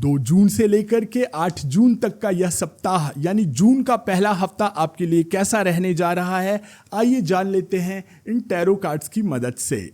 2 जून से लेकर के 8 जून तक का यह सप्ताह यानी जून का पहला हफ्ता आपके लिए कैसा रहने जा रहा है, आइए जान लेते हैं इन टैरो कार्ड्स की मदद से।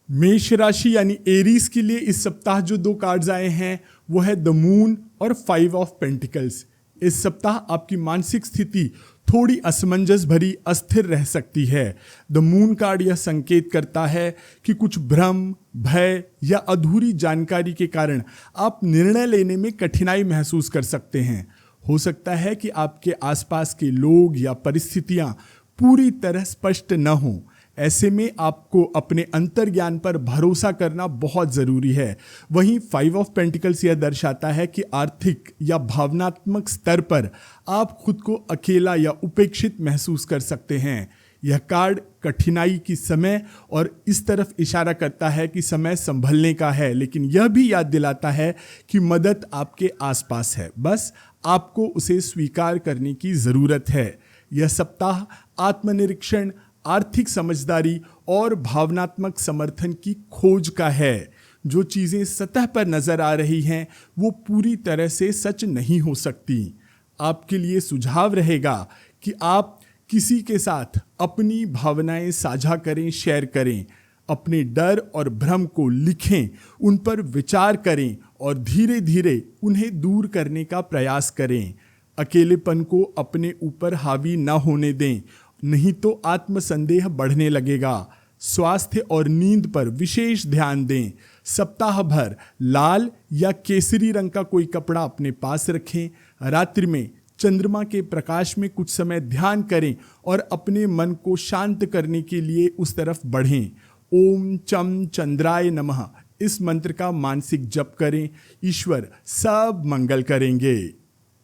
मेष राशि यानी एरीज के लिए इस सप्ताह जो 2 कार्ड्स आए हैं वो है द मून और 5 ऑफ पेंटिकल्स। इस सप्ताह आपकी मानसिक स्थिति थोड़ी असमंजस भरी अस्थिर रह सकती है। द मून कार्ड यह संकेत करता है कि कुछ भ्रम, भय या अधूरी जानकारी के कारण आप निर्णय लेने में कठिनाई महसूस कर सकते हैं। हो सकता है कि आपके आसपास के लोग या परिस्थितियां पूरी तरह स्पष्ट न हों। ऐसे में आपको अपने अंतर्ज्ञान पर भरोसा करना बहुत ज़रूरी है। वहीं 5 ऑफ पेंटिकल्स यह दर्शाता है कि आर्थिक या भावनात्मक स्तर पर आप खुद को अकेला या उपेक्षित महसूस कर सकते हैं। यह कार्ड कठिनाई की समय और इस तरफ इशारा करता है कि समय संभलने का है, लेकिन यह भी याद दिलाता है कि मदद आपके आसपास है, बस आपको उसे स्वीकार करने की ज़रूरत है। यह सप्ताह आत्मनिरीक्षण, आर्थिक समझदारी और भावनात्मक समर्थन की खोज का है। जो चीज़ें सतह पर नजर आ रही हैं वो पूरी तरह से सच नहीं हो सकती। आपके लिए सुझाव रहेगा कि आप किसी के साथ अपनी भावनाएं साझा करें, शेयर करें, अपने डर और भ्रम को लिखें, उन पर विचार करें और धीरे धीरे उन्हें दूर करने का प्रयास करें। अकेलेपन को अपने ऊपर हावी न होने दें, नहीं तो आत्मसंदेह बढ़ने लगेगा। स्वास्थ्य और नींद पर विशेष ध्यान दें। सप्ताह भर लाल या केसरी रंग का कोई कपड़ा अपने पास रखें। रात्रि में चंद्रमा के प्रकाश में कुछ समय ध्यान करें और अपने मन को शांत करने के लिए उस तरफ बढ़ें। ओम चम चंद्राय नमः इस मंत्र का मानसिक जप करें। ईश्वर सब मंगल करेंगे।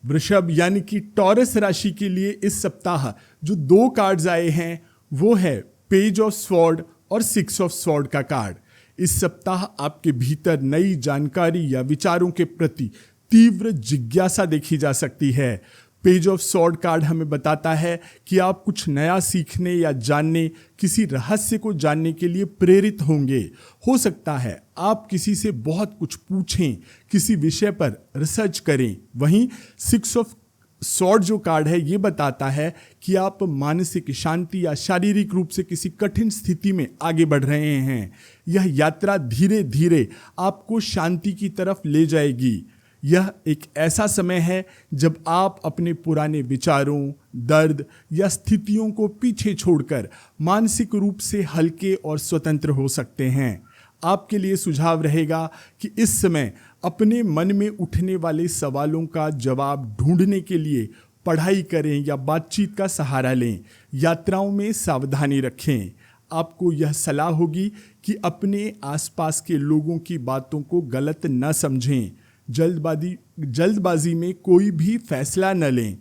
वृषभ यानी कि टॉरस राशि के लिए इस सप्ताह जो 2 कार्ड्स आए हैं वो है पेज ऑफ स्वॉर्ड और 6 ऑफ स्वॉर्ड का कार्ड। इस सप्ताह आपके भीतर नई जानकारी या विचारों के प्रति तीव्र जिज्ञासा देखी जा सकती है। पेज ऑफ स्वॉर्ड कार्ड हमें बताता है कि आप कुछ नया सीखने या जानने, किसी रहस्य को जानने के लिए प्रेरित होंगे। हो सकता है आप किसी से बहुत कुछ पूछें, किसी विषय पर रिसर्च करें। वहीं 6 ऑफ स्वॉर्ड जो कार्ड है ये बताता है कि आप मानसिक शांति या शारीरिक रूप से किसी कठिन स्थिति में आगे बढ़ रहे हैं। यह यात्रा धीरे धीरे आपको शांति की तरफ ले जाएगी। यह एक ऐसा समय है जब आप अपने पुराने विचारों, दर्द या स्थितियों को पीछे छोड़कर मानसिक रूप से हल्के और स्वतंत्र हो सकते हैं। आपके लिए सुझाव रहेगा कि इस समय अपने मन में उठने वाले सवालों का जवाब ढूंढने के लिए पढ़ाई करें या बातचीत का सहारा लें। यात्राओं में सावधानी रखें। आपको यह सलाह होगी कि अपने आसपास के लोगों की बातों को गलत न समझें। जल्दबाजी में कोई भी फैसला न लें।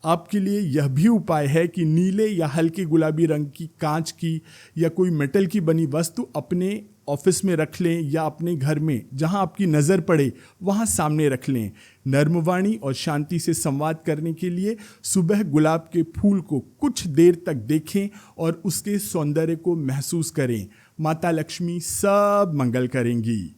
आपके लिए यह भी उपाय है कि नीले या हल्के गुलाबी रंग की कांच की या कोई मेटल की बनी वस्तु अपने ऑफिस में रख लें या अपने घर में जहां आपकी नज़र पड़े वहां सामने रख लें। नर्मवाणी और शांति से संवाद करने के लिए सुबह गुलाब के फूल को कुछ देर तक देखें और उसके सौंदर्य को महसूस करें। माता लक्ष्मी सब मंगल करेंगी।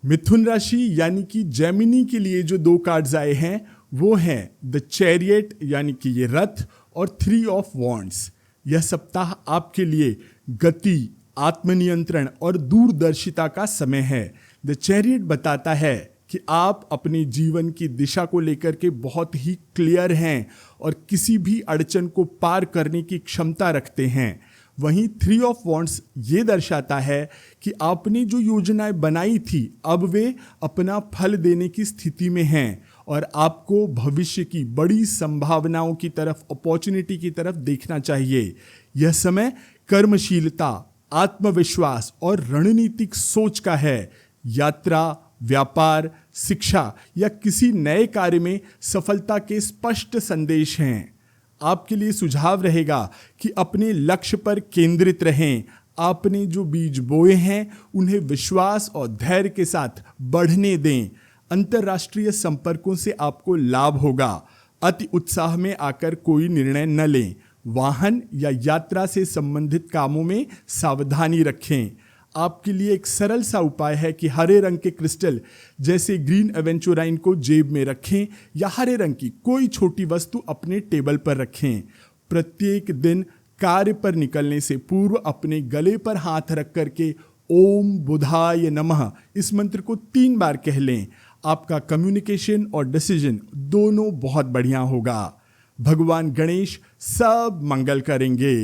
मिथुन राशि यानी कि जेमिनी के लिए जो 2 कार्ड्स आए हैं वो हैं द चैरियट यानी कि ये रथ और 3 ऑफ वॉन्ड्स। यह सप्ताह आपके लिए गति, आत्मनियंत्रण और दूरदर्शिता का समय है। द चैरियट बताता है कि आप अपने जीवन की दिशा को लेकर के बहुत ही क्लियर हैं और किसी भी अड़चन को पार करने की क्षमता रखते हैं। वहीं 3 ऑफ वॉन्ड्स ये दर्शाता है कि आपने जो योजनाएं बनाई थी अब वे अपना फल देने की स्थिति में हैं और आपको भविष्य की बड़ी संभावनाओं की तरफ, अपॉर्चुनिटी की तरफ देखना चाहिए। यह समय कर्मशीलता, आत्मविश्वास और रणनीतिक सोच का है। यात्रा, व्यापार, शिक्षा या किसी नए कार्य में सफलता के स्पष्ट संदेश हैं। आपके लिए सुझाव रहेगा कि अपने लक्ष्य पर केंद्रित रहें। आपने जो बीज बोए हैं उन्हें विश्वास और धैर्य के साथ बढ़ने दें। अंतर्राष्ट्रीय संपर्कों से आपको लाभ होगा। अति उत्साह में आकर कोई निर्णय न लें। वाहन या यात्रा से संबंधित कामों में सावधानी रखें। आपके लिए एक सरल सा उपाय है कि हरे रंग के क्रिस्टल जैसे ग्रीन एवेंचुराइन को जेब में रखें या हरे रंग की कोई छोटी वस्तु अपने टेबल पर रखें। प्रत्येक दिन कार्य पर निकलने से पूर्व अपने गले पर हाथ रख करके ओम बुधाय नमः इस मंत्र को 3 बार कह लें। आपका कम्युनिकेशन और डिसीजन दोनों बहुत बढ़िया होगा। भगवान गणेश सब मंगल करेंगे।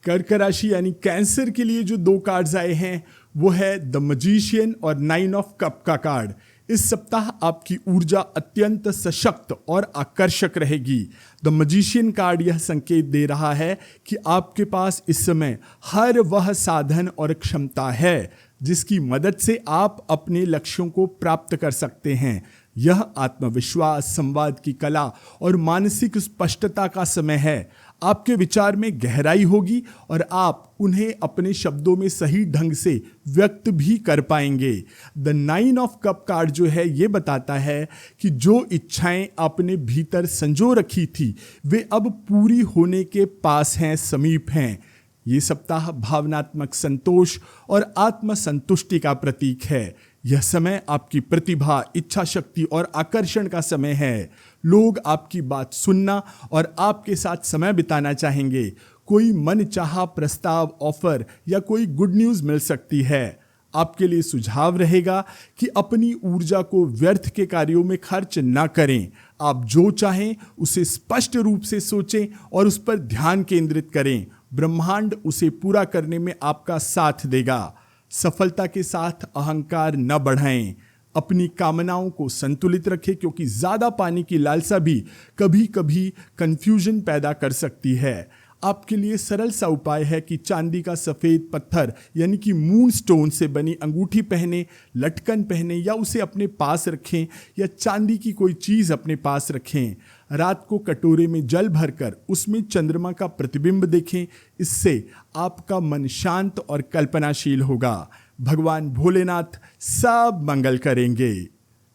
कर्क राशि यानी कैंसर के लिए जो 2 कार्ड्स आए हैं वो है द मैजिशियन और 9 ऑफ कप का कार्ड। इस सप्ताह आपकी ऊर्जा अत्यंत सशक्त और आकर्षक रहेगी। द मैजिशियन कार्ड यह संकेत दे रहा है कि आपके पास इस समय हर वह साधन और क्षमता है जिसकी मदद से आप अपने लक्ष्यों को प्राप्त कर सकते हैं। यह आत्मविश्वास, संवाद की कला और मानसिक स्पष्टता का समय है। आपके विचार में गहराई होगी और आप उन्हें अपने शब्दों में सही ढंग से व्यक्त भी कर पाएंगे। द 9 ऑफ कप कार्ड जो है ये बताता है कि जो इच्छाएं आपने भीतर संजो रखी थी वे अब पूरी होने के पास हैं, समीप हैं। ये सप्ताह भावनात्मक संतोष और आत्मसंतुष्टि का प्रतीक है। यह समय आपकी प्रतिभा, इच्छा शक्ति और आकर्षण का समय है। लोग आपकी बात सुनना और आपके साथ समय बिताना चाहेंगे। कोई मनचाहा प्रस्ताव, ऑफर या कोई गुड न्यूज़ मिल सकती है। आपके लिए सुझाव रहेगा कि अपनी ऊर्जा को व्यर्थ के कार्यों में खर्च ना करें। आप जो चाहें उसे स्पष्ट रूप से सोचें और उस पर ध्यान केंद्रित करें। ब्रह्मांड उसे पूरा करने में आपका साथ देगा। सफलता के साथ अहंकार न बढ़ाएं। अपनी कामनाओं को संतुलित रखें क्योंकि ज़्यादा पाने की लालसा भी कभी कभी कंफ्यूजन पैदा कर सकती है। आपके लिए सरल सा उपाय है कि चांदी का सफ़ेद पत्थर यानी कि मून स्टोन से बनी अंगूठी पहने, लटकन पहने या उसे अपने पास रखें या चांदी की कोई चीज़ अपने पास रखें। रात को कटोरे में जल भरकर उसमें चंद्रमा का प्रतिबिंब देखें। इससे आपका मन शांत और कल्पनाशील होगा। भगवान भोलेनाथ सब मंगल करेंगे।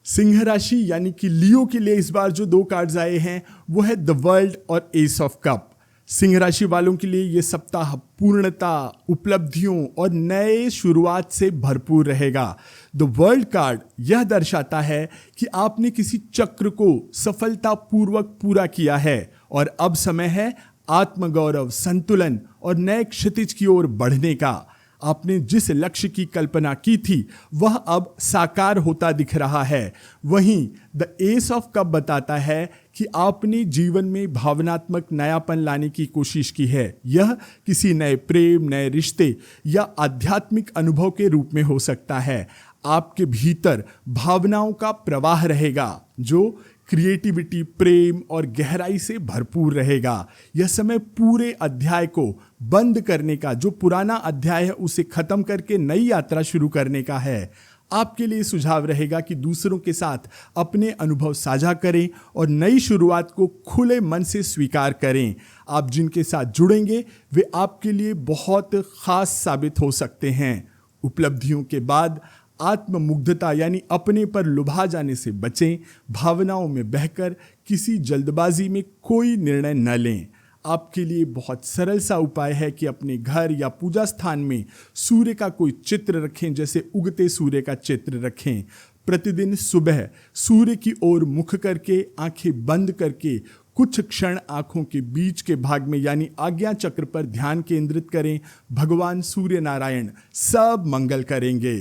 सिंह राशि यानी कि लियो के लिए इस बार जो 2 कार्ड्स आए हैं वो है द वर्ल्ड और एस ऑफ कप। सिंह राशि वालों के लिए ये सप्ताह पूर्णता, उपलब्धियों और नए शुरुआत से भरपूर रहेगा। द वर्ल्ड कार्ड यह दर्शाता है कि आपने किसी चक्र को सफलतापूर्वक पूरा किया है और अब समय है आत्मगौरव, संतुलन और नए क्षितिज की ओर बढ़ने का। आपने जिस लक्ष्य की कल्पना की थी वह अब साकार होता दिख रहा है। वहीं द एस ऑफ कप बताता है कि आपने जीवन में भावनात्मक नयापन लाने की कोशिश की है। यह किसी नए प्रेम, नए रिश्ते या आध्यात्मिक अनुभव के रूप में हो सकता है। आपके भीतर भावनाओं का प्रवाह रहेगा जो क्रिएटिविटी, प्रेम और गहराई से भरपूर रहेगा। यह समय पूरे अध्याय को बंद करने का, जो पुराना अध्याय है उसे खत्म करके नई यात्रा शुरू करने का है। आपके लिए सुझाव रहेगा कि दूसरों के साथ अपने अनुभव साझा करें और नई शुरुआत को खुले मन से स्वीकार करें। आप जिनके साथ जुड़ेंगे वे आपके लिए बहुत खास साबित हो सकते हैं। उपलब्धियों के बाद आत्ममुग्धता यानी अपने पर लुभा जाने से बचें। भावनाओं में बहकर किसी जल्दबाजी में कोई निर्णय न लें। आपके लिए बहुत सरल सा उपाय है कि अपने घर या पूजा स्थान में सूर्य का कोई चित्र रखें, जैसे उगते सूर्य का चित्र रखें। प्रतिदिन सुबह सूर्य की ओर मुख करके, आंखें बंद करके कुछ क्षण आंखों के बीच के भाग में यानी आज्ञा चक्र पर ध्यान केंद्रित करें। भगवान सूर्य नारायण सब मंगल करेंगे।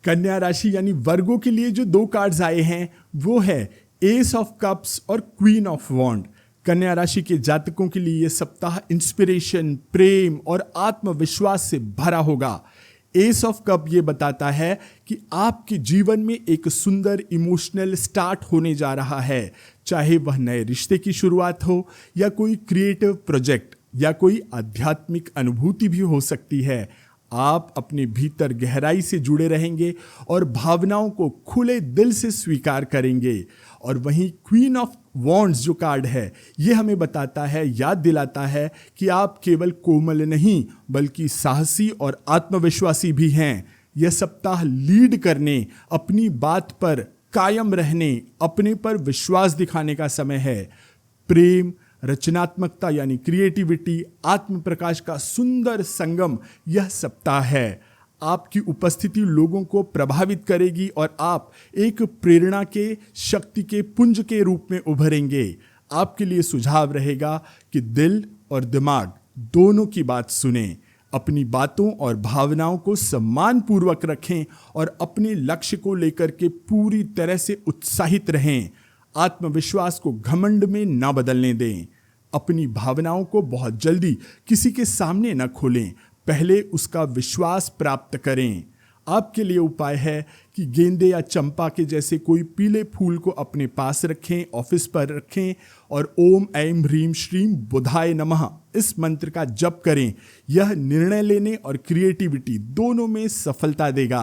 कन्या राशि यानी वर्गों के लिए जो 2 कार्ड्स आए हैं वो है एस ऑफ कप्स और क्वीन ऑफ वॉन्ड। कन्या राशि के जातकों के लिए यह सप्ताह इंस्पिरेशन, प्रेम और आत्मविश्वास से भरा होगा। एस ऑफ कप ये बताता है कि आपके जीवन में एक सुंदर इमोशनल स्टार्ट होने जा रहा है, चाहे वह नए रिश्ते की शुरुआत हो या कोई क्रिएटिव प्रोजेक्ट या कोई आध्यात्मिक अनुभूति भी हो सकती है। आप अपने भीतर गहराई से जुड़े रहेंगे और भावनाओं को खुले दिल से स्वीकार करेंगे। और वहीं क्वीन ऑफ वॉन्ड्स जो कार्ड है ये हमें बताता है, याद दिलाता है कि आप केवल कोमल नहीं बल्कि साहसी और आत्मविश्वासी भी हैं। यह सप्ताह लीड करने, अपनी बात पर कायम रहने, अपने पर विश्वास दिखाने का समय है। प्रेम, रचनात्मकता यानी क्रिएटिविटी, आत्म प्रकाश का सुंदर संगम यह सप्ताह है। आपकी उपस्थिति लोगों को प्रभावित करेगी और आप एक प्रेरणा के शक्ति के पुंज के रूप में उभरेंगे। आपके लिए सुझाव रहेगा कि दिल और दिमाग दोनों की बात सुनें, अपनी बातों और भावनाओं को सम्मानपूर्वक रखें और अपने लक्ष्य को लेकर के पूरी तरह से उत्साहित रहें। आत्मविश्वास को घमंड में ना बदलने दें। अपनी भावनाओं को बहुत जल्दी किसी के सामने न खोलें, पहले उसका विश्वास प्राप्त करें। आपके लिए उपाय है कि गेंदे या चंपा के जैसे कोई पीले फूल को अपने पास रखें, ऑफिस पर रखें और ओम ऐं ह्रीं श्रीं बुधाय नमः इस मंत्र का जप करें। यह निर्णय लेने और क्रिएटिविटी दोनों में सफलता देगा।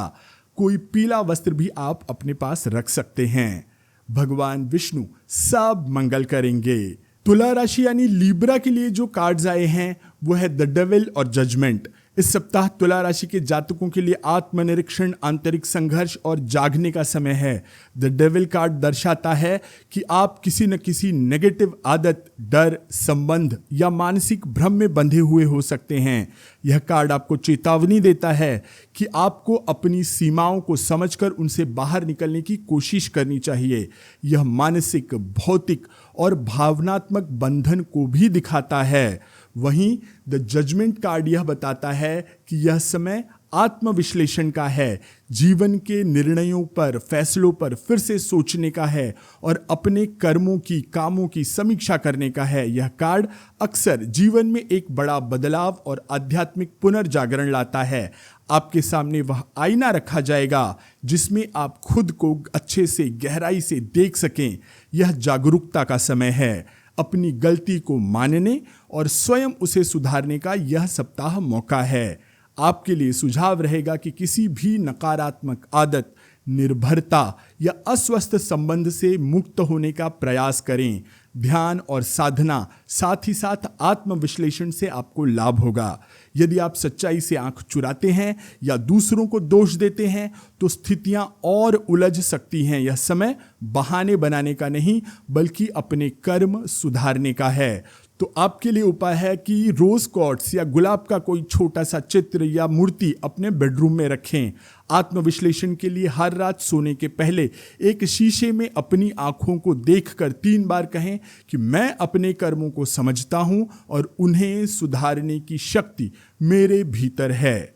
कोई पीला वस्त्र भी आप अपने पास रख सकते हैं। भगवान विष्णु सब मंगल करेंगे। तुला राशि यानी लीब्रा के लिए जो कार्ड्स आए हैं वो है द डेविल और जजमेंट। इस सप्ताह तुला राशि के जातकों के लिए आत्मनिरीक्षण, आंतरिक संघर्ष और जागने का समय है। द डेविल कार्ड दर्शाता है कि आप किसी न किसी नेगेटिव आदत, डर, संबंध या मानसिक भ्रम में बंधे हुए हो सकते हैं। यह कार्ड आपको चेतावनी देता है कि आपको अपनी सीमाओं को समझकर उनसे बाहर निकलने की कोशिश करनी चाहिए। यह मानसिक, भौतिक और भावनात्मक बंधन को भी दिखाता है। वहीं द जजमेंट कार्ड यह बताता है कि यह समय आत्मविश्लेषण का है, जीवन के निर्णयों पर, फैसलों पर फिर से सोचने का है और अपने कर्मों की, कामों की समीक्षा करने का है। यह कार्ड अक्सर जीवन में एक बड़ा बदलाव और आध्यात्मिक पुनर्जागरण लाता है। आपके सामने वह आईना रखा जाएगा जिसमें आप खुद को अच्छे से, गहराई से देख सकें। यह जागरूकता का समय है। अपनी गलती को मानने और स्वयं उसे सुधारने का यह सप्ताह मौका है। आपके लिए सुझाव रहेगा कि किसी भी नकारात्मक आदत, निर्भरता या अस्वस्थ संबंध से मुक्त होने का प्रयास करें। ध्यान और साधना, साथ ही साथ आत्मविश्लेषण से आपको लाभ होगा। यदि आप सच्चाई से आंख चुराते हैं या दूसरों को दोष देते हैं तो स्थितियां और उलझ सकती हैं। यह समय बहाने बनाने का नहीं बल्कि अपने कर्म सुधारने का है। तो आपके लिए उपाय है कि रोज क्वार्ट्स या गुलाब का कोई छोटा सा चित्र या मूर्ति अपने बेडरूम में रखें। आत्मविश्लेषण के लिए हर रात सोने के पहले एक शीशे में अपनी आंखों को देखकर 3 बार कहें कि मैं अपने कर्मों को समझता हूं और उन्हें सुधारने की शक्ति मेरे भीतर है।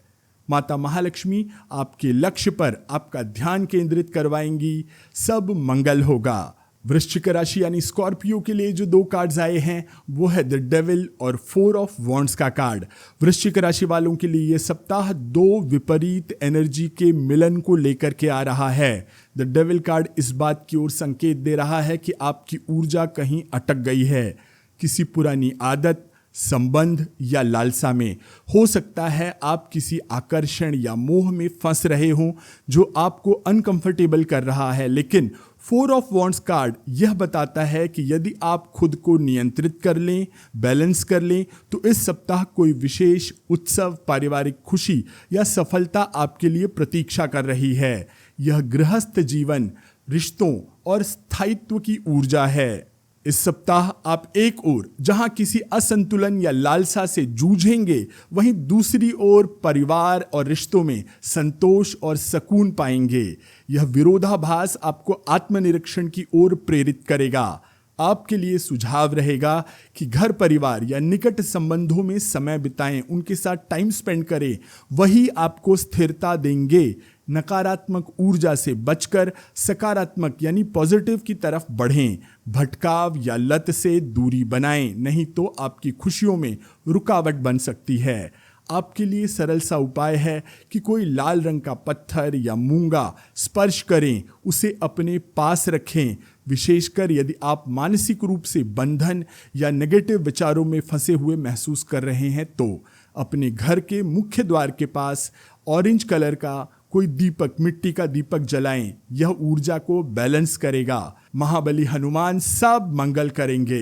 माता महालक्ष्मी आपके लक्ष्य पर आपका ध्यान केंद्रित करवाएंगी। सब मंगल होगा। वृश्चिक राशि यानी स्कॉर्पियो के लिए जो 2 कार्ड्स आए हैं वो है द डेविल और 4 ऑफ वॉन्ड्स का कार्ड। वृश्चिक राशि वालों के लिए यह सप्ताह 2 विपरीत एनर्जी के मिलन को लेकर के आ रहा है। द डेविल कार्ड इस बात की ओर संकेत दे रहा है कि आपकी ऊर्जा कहीं अटक गई है, किसी पुरानी आदत, संबंध या लालसा में। हो सकता है आप किसी आकर्षण या मोह में फंस रहे हों जो आपको अनकंफर्टेबल कर रहा है। लेकिन 4 ऑफ वॉन्ड्स कार्ड यह बताता है कि यदि आप खुद को नियंत्रित कर लें, बैलेंस कर लें, तो इस सप्ताह कोई विशेष उत्सव, पारिवारिक खुशी या सफलता आपके लिए प्रतीक्षा कर रही है। यह गृहस्थ जीवन, रिश्तों और स्थायित्व की ऊर्जा है। इस सप्ताह आप एक ओर जहां किसी असंतुलन या लालसा से जूझेंगे, वहीं दूसरी ओर परिवार और रिश्तों में संतोष और सुकून पाएंगे। यह विरोधाभास आपको आत्मनिरीक्षण की ओर प्रेरित करेगा। आपके लिए सुझाव रहेगा कि घर परिवार या निकट संबंधों में समय बिताएं, उनके साथ टाइम स्पेंड करें, वही आपको स्थिरता देंगे। नकारात्मक ऊर्जा से बचकर सकारात्मक यानी पॉजिटिव की तरफ बढ़ें। भटकाव या लत से दूरी बनाएं, नहीं तो आपकी खुशियों में रुकावट बन सकती है। आपके लिए सरल सा उपाय है कि कोई लाल रंग का पत्थर या मूंगा स्पर्श करें, उसे अपने पास रखें। विशेषकर यदि आप मानसिक रूप से बंधन या नेगेटिव विचारों में फंसे हुए महसूस कर रहे हैं तो अपने घर के मुख्य द्वार के पास ऑरेंज कलर का कोई दीपक, मिट्टी का दीपक जलाएं। यह ऊर्जा को बैलेंस करेगा। महाबली हनुमान सब मंगल करेंगे।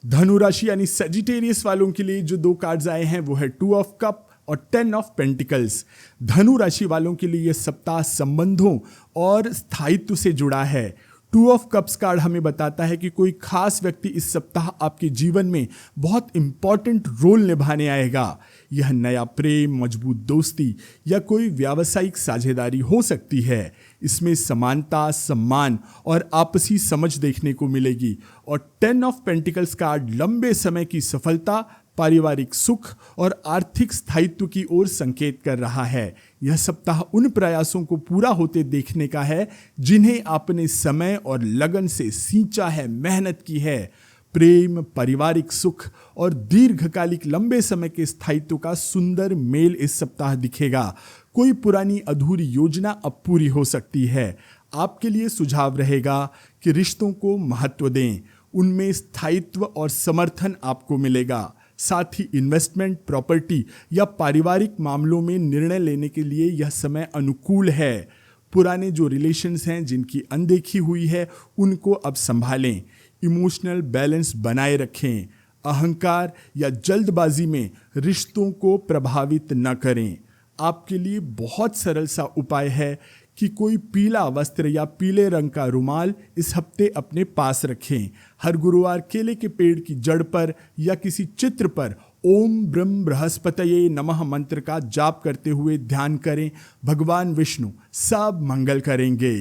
धनु राशि यानी सजिटेरियस वालों के लिए जो 2 कार्ड्स आए हैं वो है 2 ऑफ कप और 10 ऑफ पेंटिकल्स। धनु राशि वालों के लिए यह सप्ताह संबंधों और स्थायित्व से जुड़ा है। टू ऑफ कप्स कार्ड हमें बताता है कि कोई खास व्यक्ति इस सप्ताह आपके जीवन में बहुत इंपॉर्टेंट रोल निभाने आएगा। यह नया प्रेम, मजबूत दोस्ती या कोई व्यावसायिक साझेदारी हो सकती है। इसमें समानता, सम्मान और आपसी समझ देखने को मिलेगी। और 10 ऑफ पेंटिकल्स कार्ड लंबे समय की सफलता, पारिवारिक सुख और आर्थिक स्थायित्व की ओर संकेत कर रहा है। यह सप्ताह उन प्रयासों को पूरा होते देखने का है जिन्हें आपने समय और लगन से सींचा है, मेहनत की है। प्रेम, पारिवारिक सुख और दीर्घकालिक लंबे समय के स्थायित्व का सुंदर मेल इस सप्ताह दिखेगा। कोई पुरानी अधूरी योजना अब पूरी हो सकती है। आपके लिए सुझाव रहेगा कि रिश्तों को महत्व दें, उनमें स्थायित्व और समर्थन आपको मिलेगा। साथ ही इन्वेस्टमेंट, प्रॉपर्टी या पारिवारिक मामलों में निर्णय लेने के लिए यह समय अनुकूल है। पुराने जो रिलेशंस हैं जिनकी अनदेखी हुई है उनको अब संभालें। इमोशनल बैलेंस बनाए रखें। अहंकार या जल्दबाजी में रिश्तों को प्रभावित न करें। आपके लिए बहुत सरल सा उपाय है कि कोई पीला वस्त्र या पीले रंग का रुमाल इस हफ्ते अपने पास रखें। हर गुरुवार केले के पेड़ की जड़ पर या किसी चित्र पर ओम ब्रह्म बृहस्पतये नमः मंत्र का जाप करते हुए ध्यान करें। भगवान विष्णु सब मंगल करेंगे।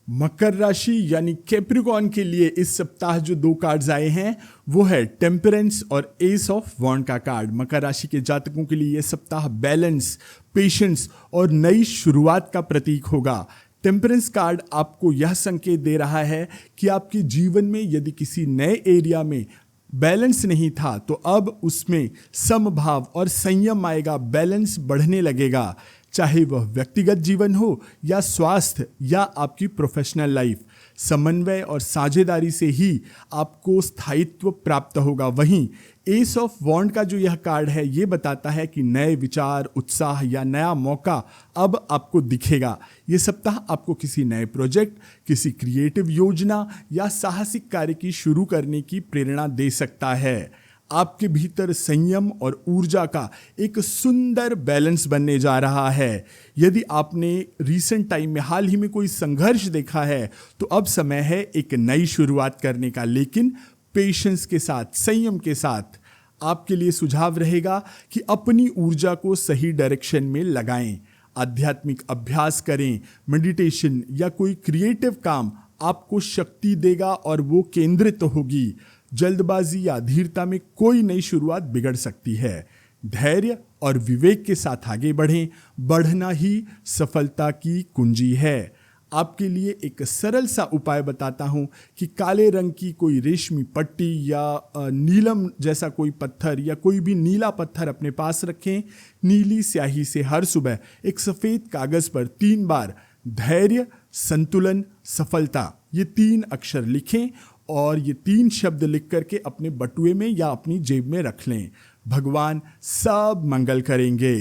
मकर राशि यानी कैप्रिकॉर्न के लिए इस सप्ताह जो 2 कार्ड्स आए हैं वो है टेम्परेंस और एस ऑफ वॉन्ड का कार्ड। मकर राशि के जातकों के लिए यह सप्ताह बैलेंस, पेशेंस और नई शुरुआत का प्रतीक होगा। टेम्परेंस कार्ड आपको यह संकेत दे रहा है कि आपके जीवन में यदि किसी नए एरिया में बैलेंस नहीं था तो अब उसमें समभाव और संयम आएगा, बैलेंस बढ़ने लगेगा। चाहे वह व्यक्तिगत जीवन हो या स्वास्थ्य या आपकी प्रोफेशनल लाइफ, समन्वय और साझेदारी से ही आपको स्थायित्व प्राप्त होगा। वहीं एस ऑफ वॉन्ड का जो यह कार्ड है ये बताता है कि नए विचार, उत्साह या नया मौका अब आपको दिखेगा। ये सप्ताह आपको किसी नए प्रोजेक्ट, किसी क्रिएटिव योजना या साहसिक कार्य की शुरू करने की प्रेरणा दे सकता है। आपके भीतर संयम और ऊर्जा का एक सुंदर बैलेंस बनने जा रहा है। यदि आपने रीसेंट टाइम में हाल ही में कोई संघर्ष देखा है तो अब समय है एक नई शुरुआत करने का, लेकिन पेशेंस के साथ, संयम के साथ। आपके लिए सुझाव रहेगा कि अपनी ऊर्जा को सही डायरेक्शन में लगाएं। आध्यात्मिक अभ्यास करें, मेडिटेशन या कोई क्रिएटिव काम आपको शक्ति देगा और वो केंद्रित होगी। जल्दबाजी या धीरता में कोई नई शुरुआत बिगड़ सकती है। धैर्य और विवेक के साथ आगे बढ़ें, बढ़ना ही सफलता की कुंजी है। आपके लिए एक सरल सा उपाय बताता हूं कि काले रंग की कोई रेशमी पट्टी या नीलम जैसा कोई पत्थर या कोई भी नीला पत्थर अपने पास रखें। नीली स्याही से हर सुबह एक सफेद कागज पर 3 बार धैर्य, संतुलन, सफलता ये 3 अक्षर लिखें और ये 3 शब्द लिख करके अपने बटुए में या अपनी जेब में रख लें। भगवान सब मंगल करेंगे।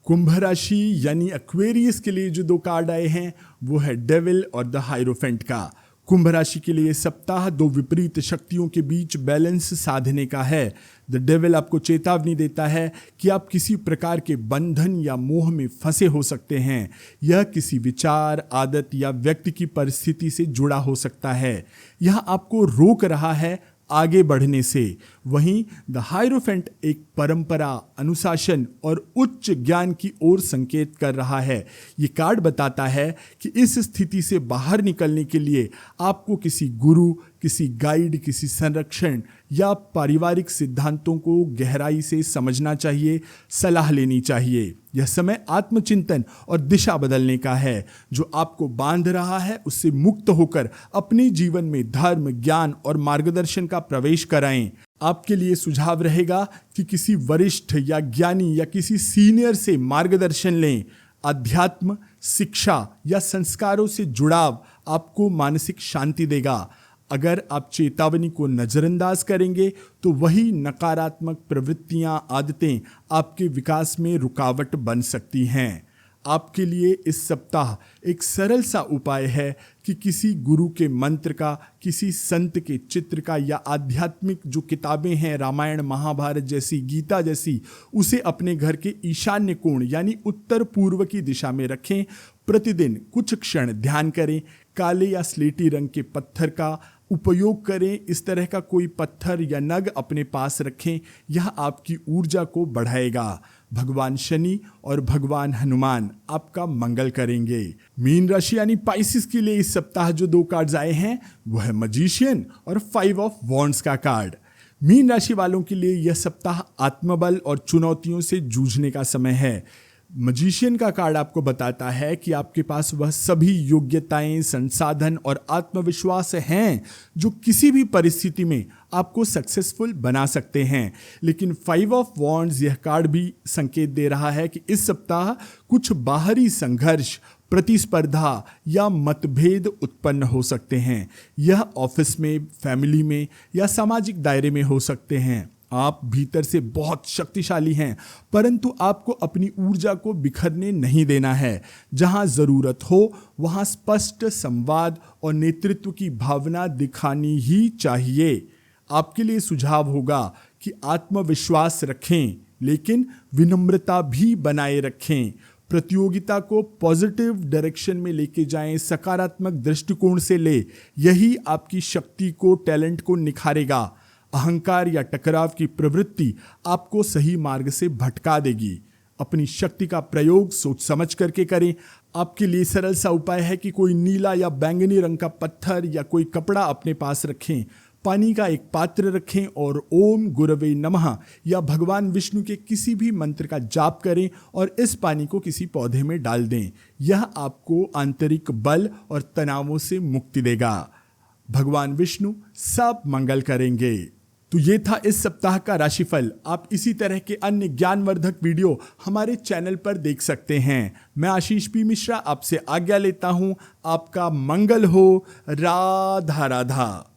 कुंभ राशि यानी एक्वेरियस के लिए जो 2 कार्ड आए हैं वो है डेविल और द हायरोफेंट का। कुंभ राशि के लिए सप्ताह 2 विपरीत शक्तियों के बीच बैलेंस साधने का है। द डेविल आपको चेतावनी देता है कि आप किसी प्रकार के बंधन या मोह में फंसे हो सकते हैं। यह किसी विचार, आदत या व्यक्ति की परिस्थिति से जुड़ा हो सकता है। यह आपको रोक रहा है आगे बढ़ने से। वहीं द हायरोफेंट एक परंपरा, अनुशासन और उच्च ज्ञान की ओर संकेत कर रहा है। ये कार्ड बताता है कि इस स्थिति से बाहर निकलने के लिए आपको किसी गुरु, किसी गाइड, किसी संरक्षण या पारिवारिक सिद्धांतों को गहराई से समझना चाहिए, सलाह लेनी चाहिए। यह समय आत्मचिंतन और दिशा बदलने का है। जो आपको बांध रहा है उससे मुक्त होकर अपने जीवन में धर्म, ज्ञान और मार्गदर्शन का प्रवेश कराएं। आपके लिए सुझाव रहेगा कि किसी वरिष्ठ या ज्ञानी या किसी सीनियर से मार्गदर्शन लें। अध्यात्म, शिक्षा या संस्कारों से जुड़ाव आपको मानसिक शांति देगा। अगर आप चेतावनी को नजरअंदाज करेंगे तो वही नकारात्मक प्रवृत्तियां, आदतें आपके विकास में रुकावट बन सकती हैं। आपके लिए इस सप्ताह एक सरल सा उपाय है कि किसी गुरु के मंत्र का, किसी संत के चित्र का या आध्यात्मिक जो किताबें हैं, रामायण, महाभारत जैसी, गीता जैसी, उसे अपने घर के ईशान्य कोण यानी उत्तर पूर्व की दिशा में रखें। प्रतिदिन कुछ क्षण ध्यान करें, काले या स्लेटी रंग के पत्थर का उपयोग करें। इस तरह का कोई पत्थर या नग अपने पास रखें, यह आपकी ऊर्जा को बढ़ाएगा। भगवान शनि और भगवान हनुमान आपका मंगल करेंगे। मीन राशि यानी पाइसिस के लिए इस सप्ताह जो 2 कार्ड्स आए हैं वो है मजिशियन और 5 ऑफ वॉन्ड्स का कार्ड। मीन राशि वालों के लिए यह सप्ताह आत्मबल और चुनौतियों से जूझने का समय है। मजिशियन का कार्ड आपको बताता है कि आपके पास वह सभी योग्यताएं, संसाधन और आत्मविश्वास हैं जो किसी भी परिस्थिति में आपको सक्सेसफुल बना सकते हैं। लेकिन 5 ऑफ वॉन्ड्स यह कार्ड भी संकेत दे रहा है कि इस सप्ताह कुछ बाहरी संघर्ष, प्रतिस्पर्धा या मतभेद उत्पन्न हो सकते हैं। यह ऑफिस में, फैमिली में या सामाजिक दायरे में हो सकते हैं। आप भीतर से बहुत शक्तिशाली हैं, परंतु आपको अपनी ऊर्जा को बिखरने नहीं देना है। जहां जरूरत हो वहां स्पष्ट संवाद और नेतृत्व की भावना दिखानी ही चाहिए। आपके लिए सुझाव होगा कि आत्मविश्वास रखें, लेकिन विनम्रता भी बनाए रखें। प्रतियोगिता को पॉजिटिव डायरेक्शन में लेके जाएं, सकारात्मक दृष्टिकोण से ले। यही आपकी शक्ति को, टैलेंट को निखारेगा। अहंकार या टकराव की प्रवृत्ति आपको सही मार्ग से भटका देगी। अपनी शक्ति का प्रयोग सोच समझ करके करें। आपके लिए सरल सा उपाय है कि कोई नीला या बैंगनी रंग का पत्थर या कोई कपड़ा अपने पास रखें, पानी का एक पात्र रखें और ओम गुरवे नमः या भगवान विष्णु के किसी भी मंत्र का जाप करें और इस पानी को किसी पौधे में डाल दें। यह आपको आंतरिक बल और तनावों से मुक्ति देगा। भगवान विष्णु सब मंगल करेंगे। तो ये था इस सप्ताह का राशिफल। आप इसी तरह के अन्य ज्ञानवर्धक वीडियो हमारे चैनल पर देख सकते हैं। मैं आशीष पी मिश्रा आपसे आज्ञा लेता हूं। आपका मंगल हो। राधा राधा।